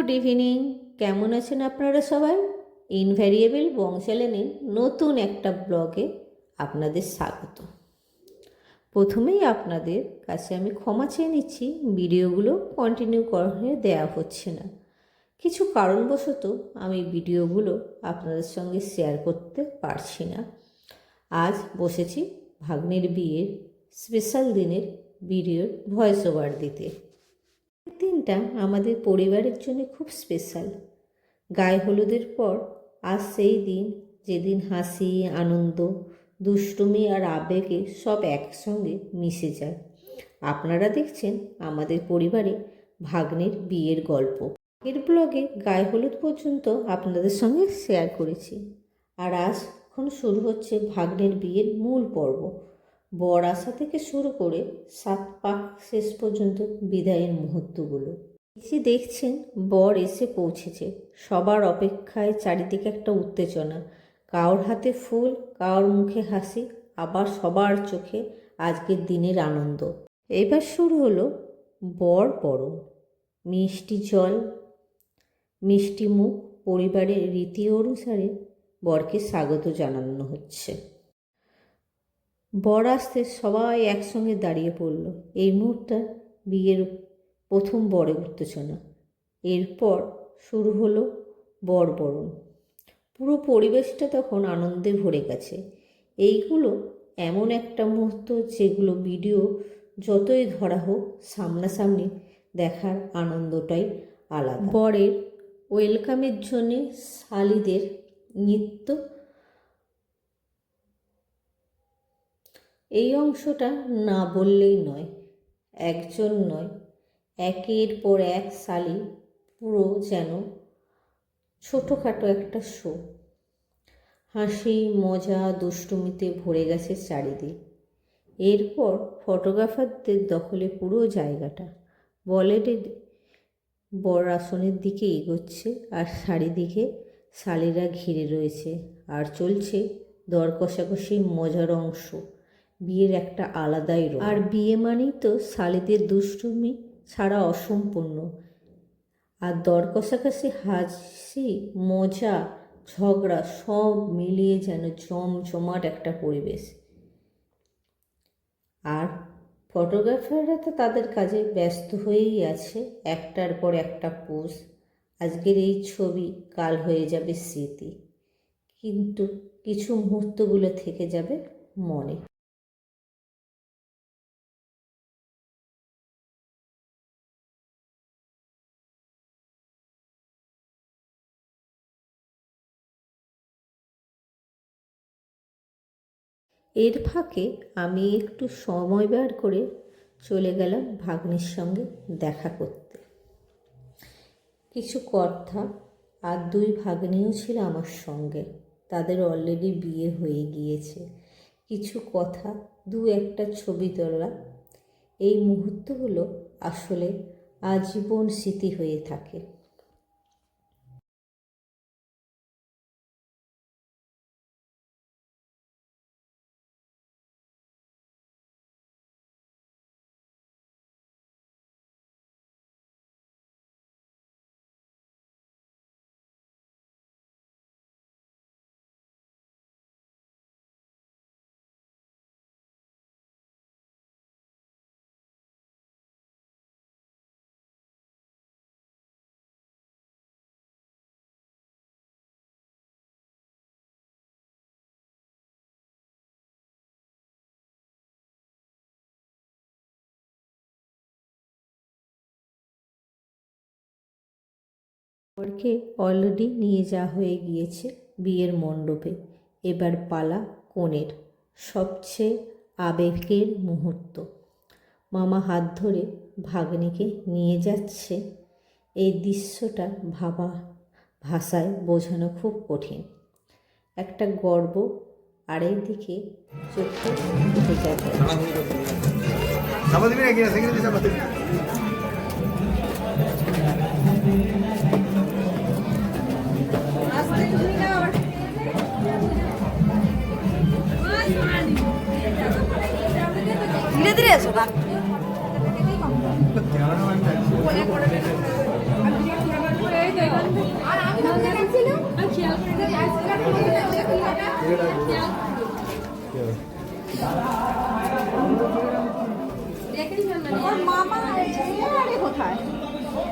Good evening. কেমন আছেন আপনারা সবাই? ইনভ্যারিয়েবল বং চ্যানেলের নতুন একটা ব্লগে আপনাদের স্বাগত। প্রথমেই আপনাদের কাছে আমি ক্ষমা চেয়ে নিচ্ছি, ভিডিওগুলো কন্টিনিউ করে দেওয়া হচ্ছে না। কিছু কারণবশত আমি ভিডিওগুলো আপনাদের সঙ্গে শেয়ার করতে পারছি না। আজ বসেছি ভাগ্নের বিয়ের স্পেশাল দিনের ভিডিওর ভয়েস ওভার দিতে। দিনটা আমাদের পরিবারের জন্য খুব স্পেশাল। গায়ে হলুদের পর আজ সেই দিন, যেদিন হাসি, আনন্দ, দুষ্টুমি আর আবেগে সব একসঙ্গে মিশে যায়। আপনারা দেখছেন আমাদের পরিবারে ভাগ্নের বিয়ের গল্প। এর ব্লগে গায়ে হলুদ পর্যন্ত আপনাদের সঙ্গে শেয়ার করেছি, আর আজ এখন শুরু হচ্ছে ভাগ্নের বিয়ের মূল পর্ব। বর আসা থেকে শুরু করে 7 পাক শেষ পর্যন্ত বিদায়ের মুহূর্তগুলো। এসে দেখছেন বর এসে পৌঁছেছে। সবার অপেক্ষায় চারিদিকে একটা উত্তেজনা। কারোর হাতে ফুল, কারোর মুখে হাসি, আবার সবার চোখে আজকের দিনের আনন্দ। এবার শুরু হলো বর বরণ। মিষ্টি জল, মিষ্টি মুখ, পরিবারের রীতি অনুসারে বরকে স্বাগত জানানো হচ্ছে। বর আসতে সবাই একসঙ্গে দাঁড়িয়ে পড়ল। এই মুহূর্তে বিয়ের প্রথম বরে উত্তেজনা। এরপর শুরু হলো বরণ। পুরো পরিবেশটা তখন আনন্দে ভরে গেছে। এইগুলো এমন একটা মুহূর্ত যেগুলো ভিডিও যতই ধরা হোক, সামনাসামনি দেখার আনন্দটাই আলাদা। বরের ওয়েলকামের জন্যে শালিদের নৃত্য, এই অংশটা না বললেই নয়। একজন নয়, একের পর এক শালি, পুরো যেন ছোটোখাটো একটা শো। হাসি, মজা, দুষ্টুমিতে ভরে গেছে চারিদিক। এরপর ফটোগ্রাফারদের দখলে পুরো জায়গাটা। বর আসনের দিকে এগোচ্ছে, আর চারিদিকে শালিরা ঘিরে রয়েছে, আর চলছে দর কষাকষি মজার অংশ। বিয়ের একটা আলাদাই রূপ। আর বিয়ে মানেই তো শালিদের দুষ্টুমি ছাড়া অসম্পূর্ণ। আর দর কষাকষি, হাসি, মজা, ঝগড়া সব মিলিয়ে যেন জমজমাট একটা পরিবেশ। আর ফটোগ্রাফাররা তো তাদের কাজে ব্যস্ত হয়েই আছে, একটার পর একটা পোজ। আজকের এই ছবি কাল হয়ে যাবে স্মৃতি, কিন্তু কিছু মুহূর্তগুলো থেকে যাবে মনে। এর ফাঁকে আমি একটু সময় বের করে চলে গেলাম ভাগ্নির সঙ্গে দেখা করতে। কিছু কথা, আর 2 ভাগ্নিও ছিল আমার সঙ্গে। তাদের অলরেডি বিয়ে হয়ে গিয়েছে। কিছু কথা, 2-একটা ছবি তোলা। এই মুহূর্তগুলো আসলে আজীবন স্মৃতি হয়ে থাকে। বরকে অলরেডি নিয়ে যাওয়া হয়ে গিয়েছে বিয়ের মণ্ডপে। এবার পালা কনের সবচেয়ে আবেগের মুহূর্ত। মামা হাত ধরে ভাগ্নিকে নিয়ে যাচ্ছে। এই দৃশ্যটা ভাষায় বোঝানো খুব কঠিন। একটা গর্ব, আর এইদিকে চোখে ভেজা ধীরে ধীরে এসো না।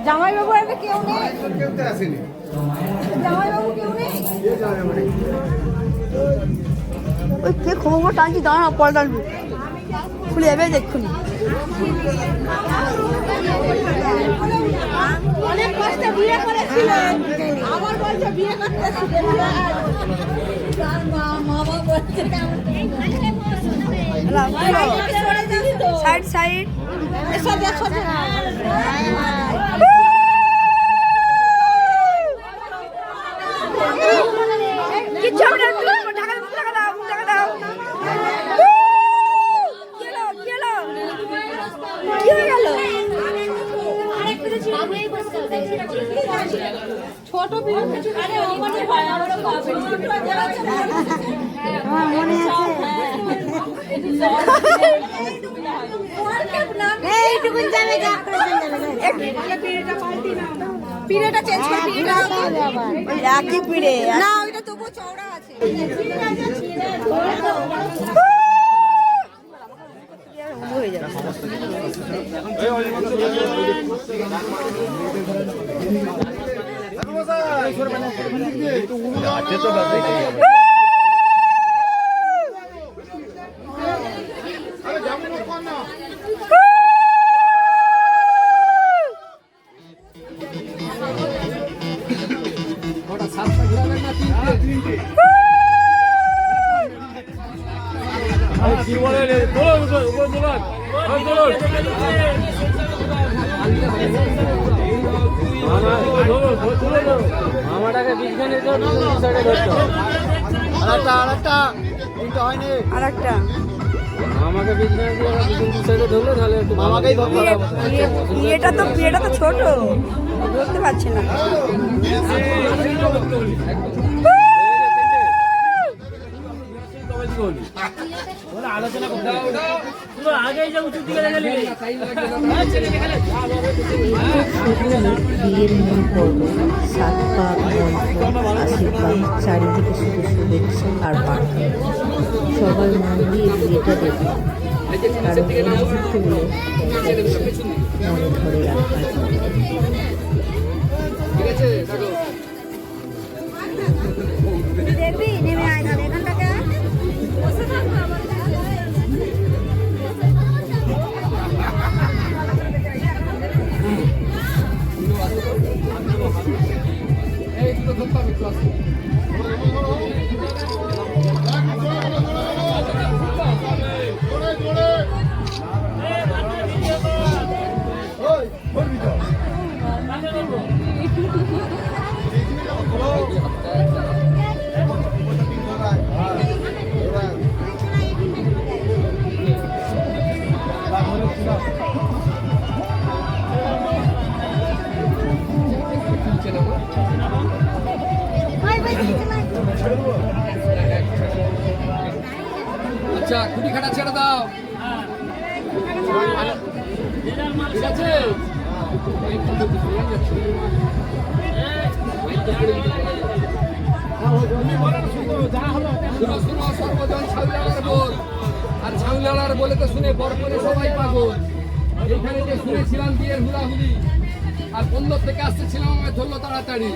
জামাইবাবু আর কেউ নেই, জামাইবাবু কেউ নেই। ওই কে খবর টানছি, দাঁড়া পরে টানবি, খুলে যাবে দেখুনি। অনেক কষ্টে বিয়ে করেছিলেন, আমার বলছে বিয়ে করতেছিলেন। সাইড সাইড এসব দেখো কিচ্ছু হবে না, টাকা দাও টাকা দাও। কি হয়ে গেল? ছোট আমার মনে আছে এইটুকুন যাবে, পিড়েটা চেঞ্জ করে একই পিড়ে না, ওইটা তবুও চওড়া আছে। হয়ে যাবে মামাটাকে বিজ্ঞানী আরেকটা আমাকে বিজ্ঞানী দিয়ে ধরলে তাহলে মামাকেই বিয়েটা তো ছোট, বলতে পারছি না। আলোচনা করতে আগেই যে উঁচু দিকে বিয়ের মূল পর্ব, 7 পাক মন্ত্র, আশীর্বাদ, চারিদিকে শুধু শুভেচ্ছা আর বার্তা। সবাই মন দিয়ে বিয়েটা দেখুন, কারণ এই মুহূর্তগুলো মনে ধরে রাখা দেখবি নেমে আয় না এখানটাকে বসে থাকবো আবার। আচ্ছা খুঁটি খাটা ছেড়ে দাও, ঠিক আছে? সর্বজন ছাউলার বল, আর ছাউলার বলে তো শুনে বরপরে সবাই পাগল। এইখানে যে শুনেছিলাম বিয়ের হুলাহুলি, আর বন্দর থেকে আসতেছিলাম, আমায় ধরলো তাড়াতাড়ি।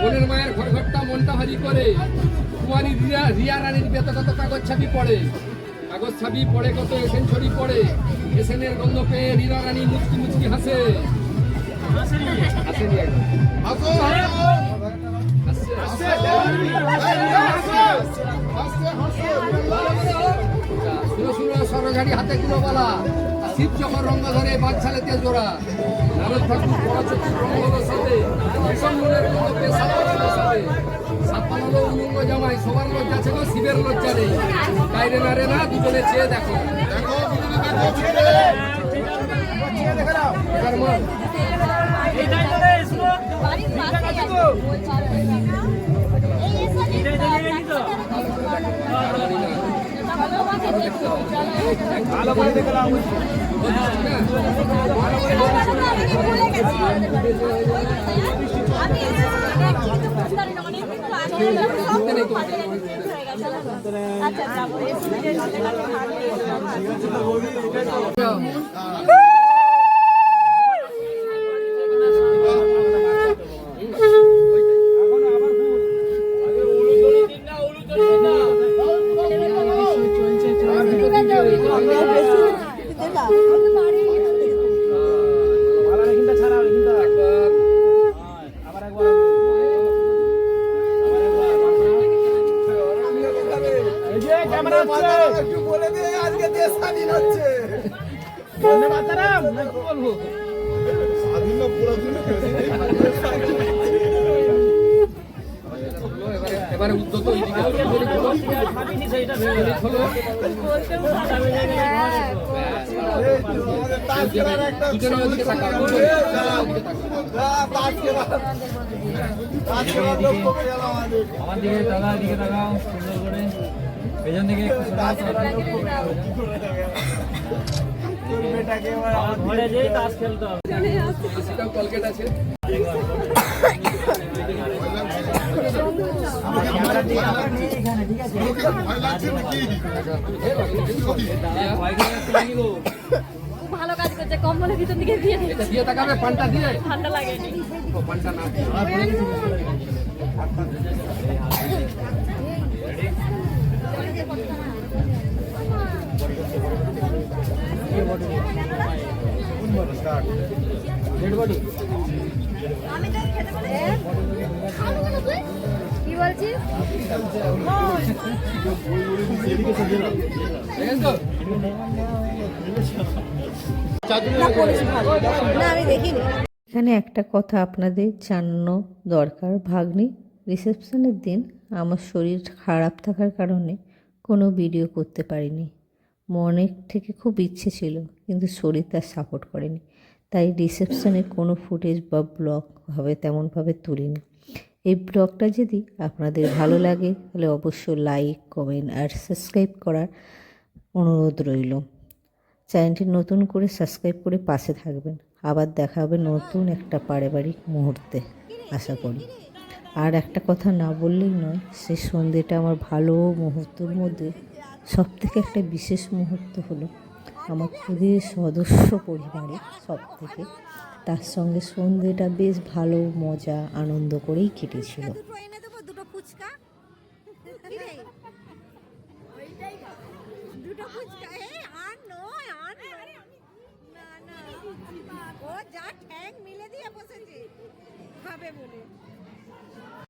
বোনের মায়ের ঘরঘরটা মনটা ভারী করে, কুমারী রিয়া রানীর বেত কত কাগজ ছাপি পড়ে, কাগজ ছাপি পড়ে কত এসেন ছড়ি পড়ে, এসেনের গন্ধ পেয়ে রিয়া রানী মুচকি মুচকি হাসে। সরঝাড়ি হাতে গুলো বলা, শিব যখন রঙ্গ ধরে বাচ্চালে তেজ জোড়া, নারদ ঠাকুর বড় চতুর রঙ্গের সাথে ভীষণ মনের কোনো পেশা সাথে সাতপালো উলঙ্গ জামাই, সবার লজ্জা ছিল শিবের লজ্জা নেই। বাইরে না রে না, দুজনে চেয়ে দেখো ভালো করে দেখলাম। আচ্ছা যাবো একটু বলে দে আজকে দেশ স্বাধীন হচ্ছে স্বাধীন না পুরো এবারে উদ্যত আমার দিকে তাকাও, দিকে তাকাও, সুন্দর করে পেছন দিকে একটু ঘরে যেই তাস খেলতে হবে। সেটাও কলকেট আছে খুব ভালো কাজ করছে কম্বলের ভিতর দিকে দিয়ে দিচ্ছে এটা দিয়ে তাকাবে পানটা দিয়ে ঠান্ডা লাগেনি ও পানটা না কি বলছিস দেখেন তো না আমি দেখিনি এখানে একটা কথা আপনাদের জানানো দরকার। ভাগ্নি রিসেপশনের দিন আমার শরীর খারাপ থাকার কারণে কোনো ভিডিও করতে পারিনি। মনের থেকে খুব ইচ্ছে ছিল, কিন্তু শরীর তার সাপোর্ট করেনি, তাই রিসেপশনে কোনো ফুটেজ বা ব্লগ তেমনভাবে তুলিনি। এই ব্লগটা যদি আপনাদের ভালো লাগে তাহলে অবশ্যই লাইক, কমেন্ট আর সাবস্ক্রাইব করার অনুরোধ রইল। চ্যানেলটি নতুন করে সাবস্ক্রাইব করে পাশে থাকবেন। আবার দেখা হবে নতুন একটা পারিবারিক মুহূর্তে আশা করি। আর একটা কথা না বললেই নয়, সেই সন্ধ্যেটা আমার ভালো মুহূর্তের মধ্যে সবথেকে একটা বিশেষ মুহূর্ত হলো আমার খুবই সদস্য পরিবারে সবথেকে, তার সঙ্গে সন্ধ্যেটা বেশ ভালো মজা আনন্দ করেই কেটেছিল। দুটো এনে দেবো দুটো ফুচকা দুটো ফুচকা আর নয় না না ও যা ঠ্যাং মিলে দিয়ে বসেছে খাবে বলে